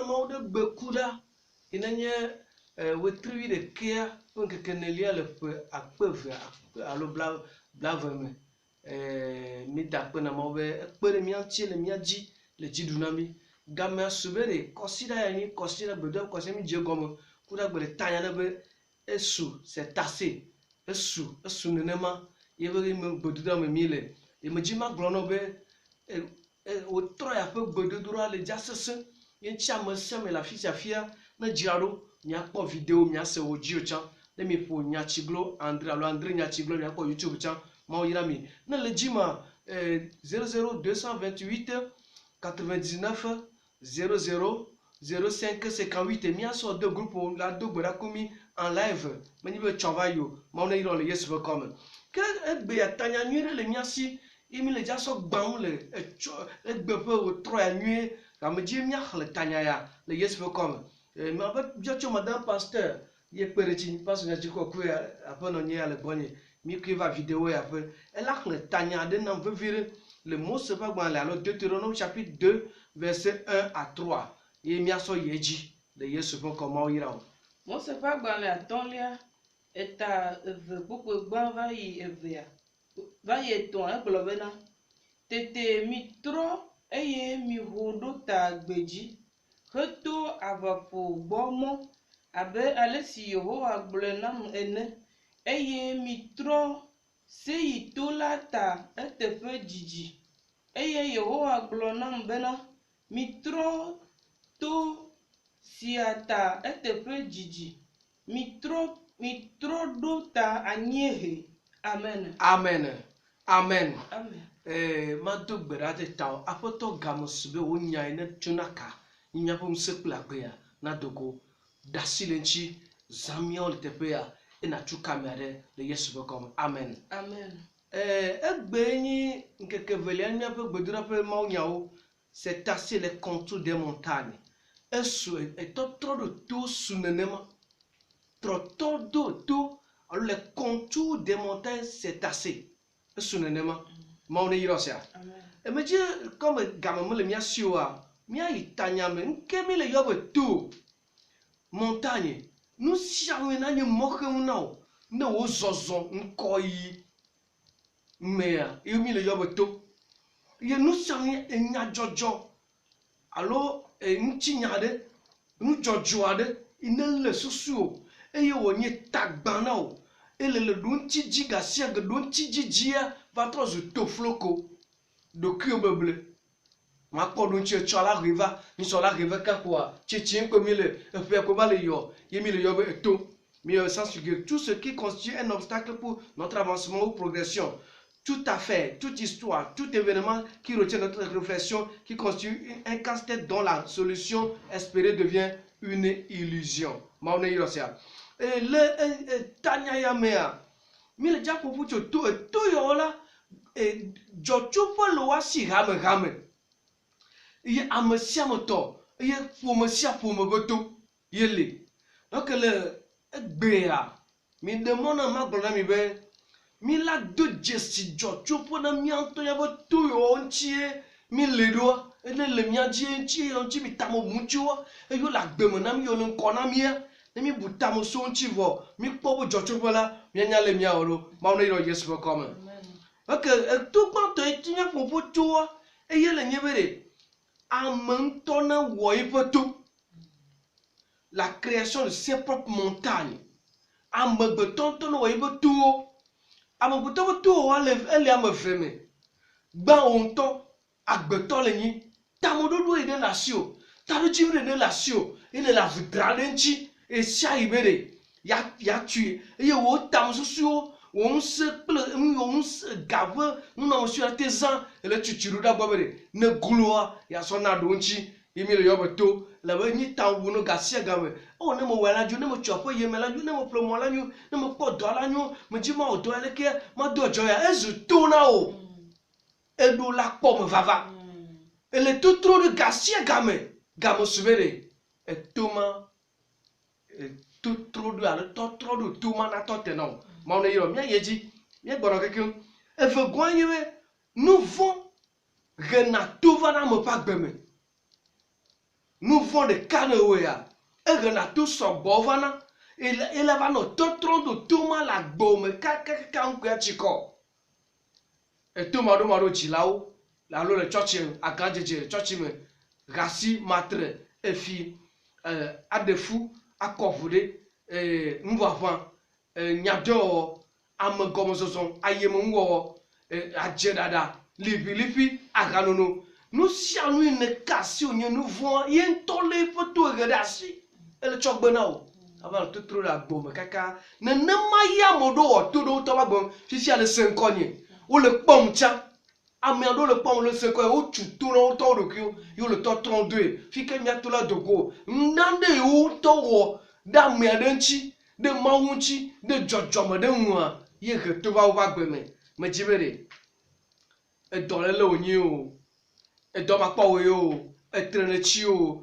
mau de bekuda inanye wetri de kia donc kenelia le pe akpeve alo blaveme mi dakpe na mau be ekpere mi antie le mi aji le jidunami gamma subere considère yani considère bedo considère mi jegomo kuda gbere tanya na be esu c'est assez esu nenema yebe me bedo me mile e me jima glono be o troya pe bedo dura le jasese yen chama seme la fisia fia na jiraro nya po video nya se oji ochan le mi po nya chiglo André nya chiglo nya po YouTube chan ma yira mi na le jima 00228 99 00 05 58 mi aso de groupe la do gbera komi en live mani be chavayo ma on yira le yes be comme que be atanya nyere le miasi imi le jaso gbaun le egbe pe o troya nyi ka me ji mi akhle tanya ya le yes be comme ma ba jocho madame pasteur ye perechi parce que je ko ku après no nya le bonye mi ki va vidéo ya pe elle akhle tanya de nan veut vire le mot se pas dans la Deutéronome chapitre 2 verset 1 à 3 et mi aso yeji le yes be comment ira mo se pas dans la tonlia eta beaucoup gban va y evia va y ton globena tete mi tro eye mi hodo ta gbeji heto avapo gbomo abe alesi Yehowa gblenam ene eye mi tro seyi tola ta etefe jiji eye Yehowa gblenam bena mi tro to siata etefe jiji mi tro do ta anyehe amen amen amen amen ma do gbera de ta apoto gamusbe wonya ina tunaka nya pom sekla gbe na dogo dasilenchi zamiol tepea ina chukamere le yesu be comme amen amen egbe ni nkeke velia nya pe gbedura pe maunyawo c'est assez les contours des montagnes esu et trop de tout sunenema trop d'eau alors les contours des montagnes c'est assez sunenema maune yirosia et me dit comme gamme le mia siwa mia itanya me nkemi le yobe tout montagne nous siawe na ni mokem nao na wo zozon nkoyi mea yomi le yobe tout ye nous siawe enya jojo alors nchinyade nu jojoade inele susuo eye wonye tagbanao ele le donti jiga sia ge donti jijia va trozo to floko do kyobeble ma ko donti chola riva ni sola riva ka quoi chichin ko mile fe ko bale yo yemi le yobe to mais sans figure tout ce qui constitue un obstacle pour notre avancement ou progression tout à fait, toute histoire, tout événement qui retient notre réflexion, qui constitue un casse-tête dont la solution espérée devient une illusion. Et le Tanya Mea, mais le Japon pour tout yola, et Jochupo loa si rame. Il y a un siamoto, il y a pour me sia pour me boto, yele. Donc le Béa, mais demande à ma bonne amie. Mi la do jesi jojo pona mi anto ya bo tu yo nchie mi ledo ele le mi aji nchie yo nchi mi tamo munchiwa e yo la gbemo na mi yo le nkona mi ya ne mi butamo so nchi vo mi pobo jojo bola mi anya le mi awolo ma ono iro Yesu bo come okay tu kwanto etinya popo tuwa e ye le nyebere amanto na wo ipoto la création de ses propres montagnes amagbetonto na wo ipoto amabuto to wale ele amefeme gba onto agbeto leyin tamododo ede lasio tarujibre de lasio ile la vidrale nchi e sia ibere ya tue eye wo tamsusuo won se ple won se gave nuna wo sur artisan ele chuchuru da gbobere ne guloa ya so na do nchi imile yobeto la ba ni tawu no gasia gawe o ne mo wala ju ne mo chopo ye mela ju ne mo plomo la nyu ne mo po do la nyu mo ji ma o do ele ke ma do jo ya ezu to na o edo la po me vava ele tout trop de gasia game subere e toma tout trop de ale trop de toma na to te no ma ona yiro mi yeji mi gboro keke e fe gwanyewe nous vont renatova na mo pa gbeme nous vont de canewea et na tout son bovana il va no totron de tout mal la bome kaka chico et tout maro chilao la lo le church agajeje church me rasi matre et fi a de fou a kofude mvovan nyado am gomozoson ayemwo ajedada lipi aganono nous sianu une cassio nous voit yen tole photo redasi ele chokbenao avant tout trop la bombe kaka na maya modo to do to ba fifi ale 5 onye o le pomcha amiando le pom le 5 o tu to no to do kyo yo le to 32 fike nya to la dogo ndande o to wo da miadenchi de mawunchi de jojoma de nwa ye ke to ba gbeme me jibere e dole le onyi o e do ma pawo yo e trenechi o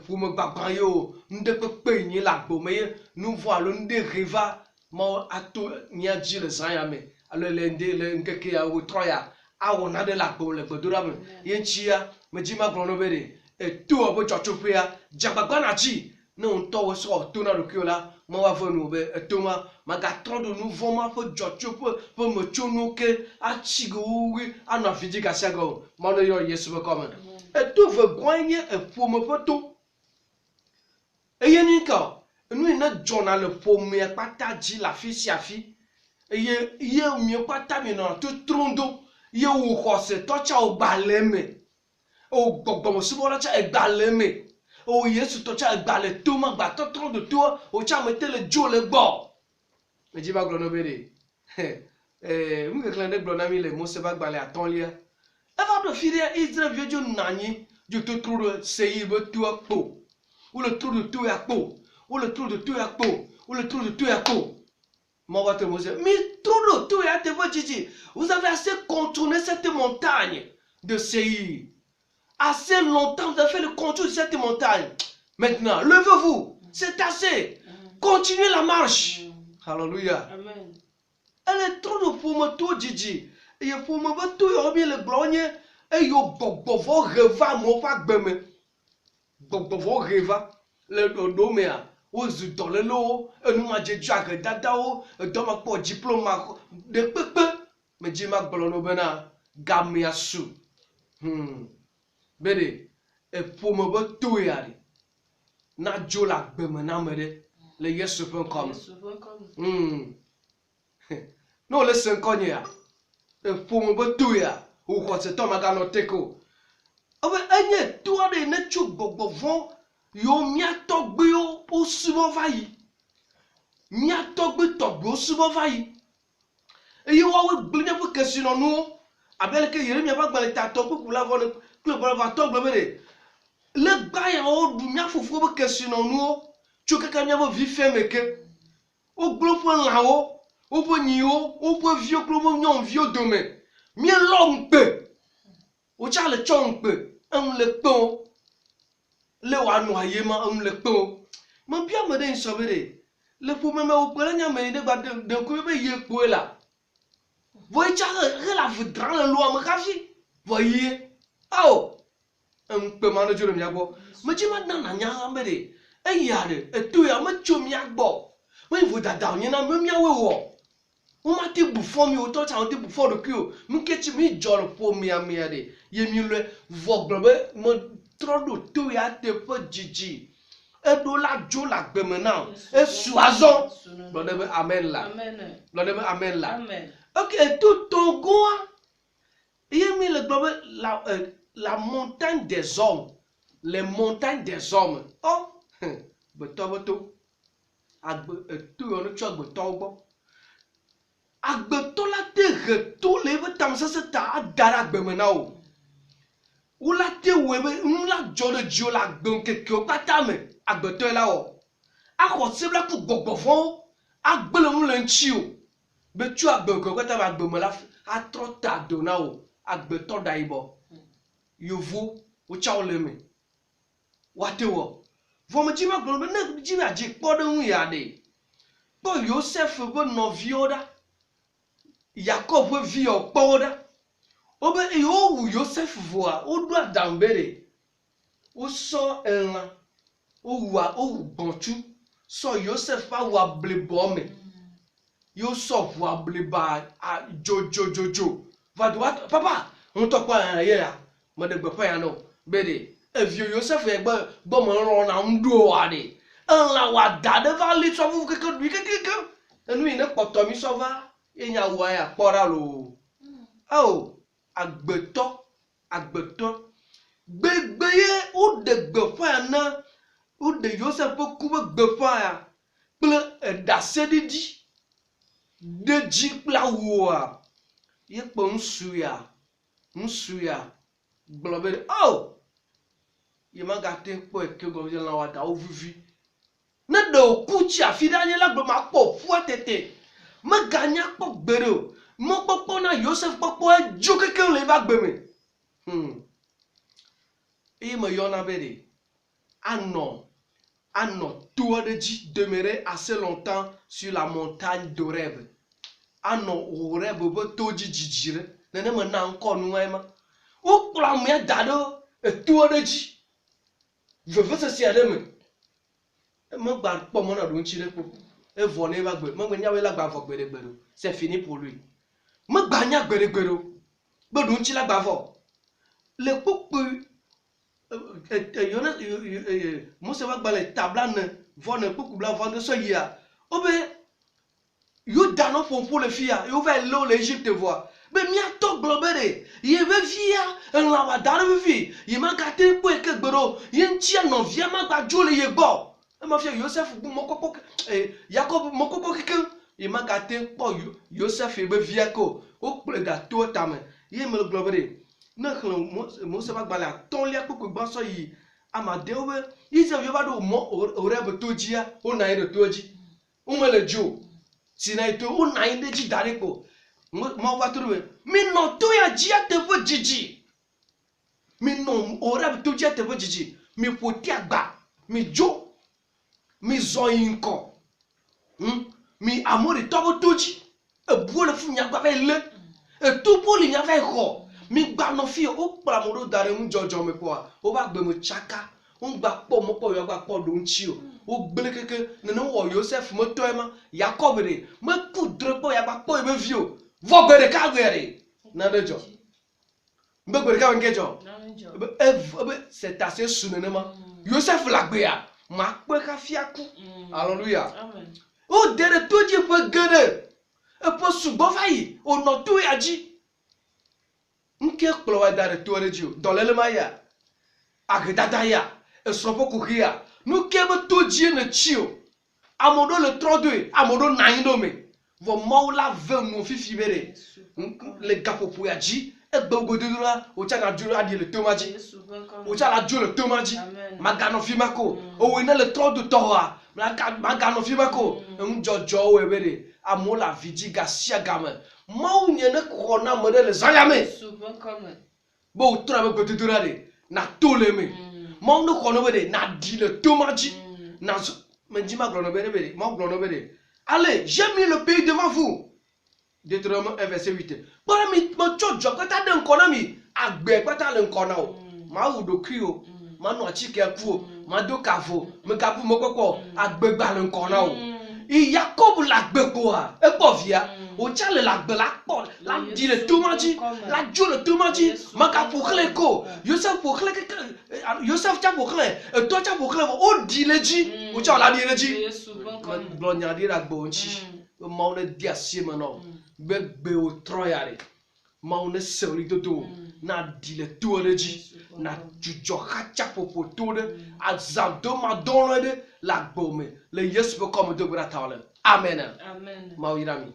fume gbagban yo nde pepe yin la gbo me nous voilà nde riva mo ato nya ji le san ya me alo le nde le nkeke ya o troya awo na de la gbo le gbodora me yen chia me ji ma grono bere e to obo chochope ya jagbagban na ji no nto wo so to na rokio la mo wa vonu be e to ma ga trondo nous voma fo chochope fo mo chonu ke a chigo wi ana fiji ka sago mo no yo yesu be come et tout veut gagner et pour me photo et yenika nous na journal pour me partager la fille afi et ye mieux partager non tout trondo ye wo ko se to cha o baleme o gbogbo mo sibo la cha e baleme o yesu to cha e bale to ma gba to trondo to o cha me tele jo le gbo me ji ba glo no bere mu ke klande glo na mi le mo se ba gbale atonlia avant de finir, Israël veut dire nani, du tout de seïbe tout à peau, ou le trou de tout à peau, ou le trou de tout à peau, ou le trou de tout à peau. Mon votre Mosée, mais trou de tout à te dire, vous avez assez contourné cette montagne de Seïr. Assez longtemps, vous avez fait le contour de cette montagne. Maintenant, levez-vous, c'est assez. Continuez la marche. Alléluia. Amen. Elle est trop de pour moi tout, Gigi. Et pour me voir tout le glogne et yo bobo reva mo fa gbeme bobo reva le do mea o zu dans le lo e nu ma je jage dada o do ma po diplôme de pepe me ji ma gbolo no bena gamia su bede e pour me voir tout yari na jola gbeme na mere le yesu pen comme non le 5 konya pour me batuya ou quoi c'est Thomas Ganoteko. Ah ben anye toi de ne chu bobo vont yo miato bio au subo vai miato gbe togbo subo vai e yo wa blinya pour question nous abel ke yere mi ba gbale ta to pour la vole pour va to gbe bere le gba o du mia fufu pour question nous chu ka mia bo vi feme ke o glo pour la o ou pour nio ou pour vieux clomo nyon vieux demain mi long peu ou cha le chong peu le pon le wa noyer ma le pon mon bien me den sobere le pour me au pela nya me de ba de ko be ye ko la voy cha la voudra le loi me kafi voyez oh peu ma no juro mi agbo me ji ma na nya ambere e ya de e tu ya me chu mi agbo we vous dada ni na me mi awo on m'a dit bouffon mi autant ça on dit bouffon de cul nous que tu mi jol pour mi de ye mi le voglobe mo trop de tout ya te peu Gigi et do la jo la gbe maintenant et soison l'on amen là amen là OK tout ton goa ye mi le globe la montagne des hommes les montagnes des hommes oh beto agbe tout on tu agbe to agbeto la te reto le be tam se ta dara gbemena o la te webe la jole dio la gbon keke o pata me agbeto la o akọ se bla ku gbogbo fon agbele mu le nchi o be tu agbego ko ta ba gbemela atrota dona o agbeto da ibo yovu o chawo le me wate wo vo me ji ma gbon be na ji ba ji po de hu ya de bo Joseph bo no vioda Jacob vit au Poda. Obe yo Joseph voit, on doit d'ambere. wosɔ elã wowu gbɔ̃tsu sɔ Joseph ƒe awu ablibɔ me yewo sɔ ʋu abliba dzodzo va do papa ŋutɔ kpɔ ye ya meɖe gbeƒã ya nɔ be ɖe evio Joseph yɛ gbɔme lɔna ŋɖoa ɖe elã wòada ɖe va li sɔ vuvu keke ɖui kekeke enu yi ne kpɔtɔ mi sɔ va ye nya wua ya kpɔ ɖa loo o agbetɔ gbegbe ye woɖe gbeƒã ya na woɖe Joseph ƒe ku ƒe gbeƒã ya kple eɖaseɖiɖi ɖe dzi kple awua ye kpe ŋusu ya gblɔ be o ye magate kpɔ eke gɔme lã wòada wo vivi ne ɖe wòku tsi afi ɖa nye la gblɔ makpɔ ƒua tete meganya kpɔ gbe ɖe o mɔkpɔkpɔ na Joseph kpɔkpɔ edzo keke le eƒe agbe me eye meyɔna be ɖe anɔ to aɖe dzi demeurer assez longtemps sur la montagne d'Horeb anɔ Horeb ƒe to dzi dzidzi ɖe nenema na ŋkɔ nua ye ma wokplɔ amea da ɖe eto aɖe dzi vevesese aɖe me megba kpɔ mɔna ɖo ŋuti ɖe kpo evɔ ne eva gbe megbe nya be la gba vɔ gbeɖegbe ɖo c'est fini pour lui megba nya gbeɖegbe ɖo be ɖo ŋuti la gba vɔ le kpukpu Mose va gbalẽ tabla ne vɔ ne kpukpu bla vɔ ne sɔ yia wobe Yudanɔ ƒoƒo le fia yewo va lé wo le Egypte vɔa be miatɔ gblɔ be ɖe ye vevia elã wòada ɖe vivi ye magate kpɔe ke gbe ɖo ye ŋutia nɔvia magba dzo le ye gbɔ ema fia Joseph bu mɔkpɔkpɔ Yakob mɔkpɔkpɔ keke ye magate kpɔ Joseph be via ko wokplɔe da to tame ye me gblɔ be ɖe ne xlẽ Mose va gbalẽ atɔ̃lia kpukpu gbãsɔ yi amadewo be Israelviwo va ɖo mɔ Horeb to dzia wonɔ anyi ɖe toa dzi womele dzo Sinai to wonɔ anyi ɖe dzi da ɖi kpo Mawu va to ɖo be minɔ to ya dzia teƒe dzidzi minɔ Horeb to dzia teƒe dzidzi miƒo te agba midzo mizɔ yi ŋkɔ mi Amoritɔwo to dzi ebuwo le fu miagba va yi lé etoƒo li miava yi xɔ migba nɔ fi wokplɔ ame ɖewo da ɖe ŋudzɔdzɔ me kpɔa woƒe agbe me tsaka wogba kpɔ mɔkpɔ yewoagba kpɔ ɖo ŋuti o wogblẽ keke nene wɔ Joseph metɔ ye ma Yakob ɖe meku drɔ̃e kpɔ yeagba kpɔ ye be vi o vɔ gbe ɖeka gbe ɖe nane dzɔ be gbe ɖeka be ŋke dzɔ ebe c'est assez su nenema Joseph le agbea makpɔe hafi aku Alléluia wo de ɖe to dzi ƒe geɖe eƒe sugbɔ va yi wònɔ to ya dzi ŋke kplɔ wa da ɖe to aɖe dzi o dɔléle ma ya ahedada ya esrɔ̃ ƒe kuxi ya nu ke be to dzi ne tsi o ame ɖewo le trɔ doe ame ɖewo nɔ anyi ɖo me vɔ Mawu la ve nu fifi be ɖe le gaƒoƒo ya dzi egbe gododo la wòtsa na dzo aɖi le to ma dzi wòtsa na dzo le to ma dzi maganɔ fi ma ko owó ne le trɔ do tɔxɔa maganɔ fi ma ko ŋudzɔdzɔwo wɔe be ɖe amewo le avi dzi gasia game Mawu nye ne xɔ na ame ɖe le zãya me be wòtrɔ be gododo la ɖe na to le me Mawu ne xɔ na be ɖe na ɖi le to ma dzi na medzi ma gblɔ na be ɖe Mawu gblɔ na be ɖe allez j'ai mis le pays devant vous Deutéronome 1 verset 8 kpɔɖe mi metsɔ dzɔkpɛta ɖe ŋkɔ na mi agbe kpɛta le ŋkɔ na o mawu ɖokui o manɔ atike ku o mado kavo megabu mekpɔkpɔ agbegba le ŋkɔ na o Yakob le agbe kpoa ekpɔ via wòtsa le agbe la kpɔ la ɖi le to ma dzi la dzo le to ma dzi megaƒo xlẽ ko Joseph ƒo xlẽ keke Joseph tsa ƒo xlẽ etɔ tsa ƒo xlẽ vɔ woɖi le dzi wòtsa wòla ɖi le dzi gblɔ nya ɖi ɖe agbewo ŋuti be Mawu ne de asi me nɔ be gbe wòtrɔ ya ɖe Mawu ne se ɣlidodo na ɖi le to aɖe dzi na dzudzɔ xatsa ƒoƒo to ɖe azãdomadɔlɔ ɖe le agbewo me le Yesu ƒe kɔme do gbe ɖa ta le amen Mawu yra mi.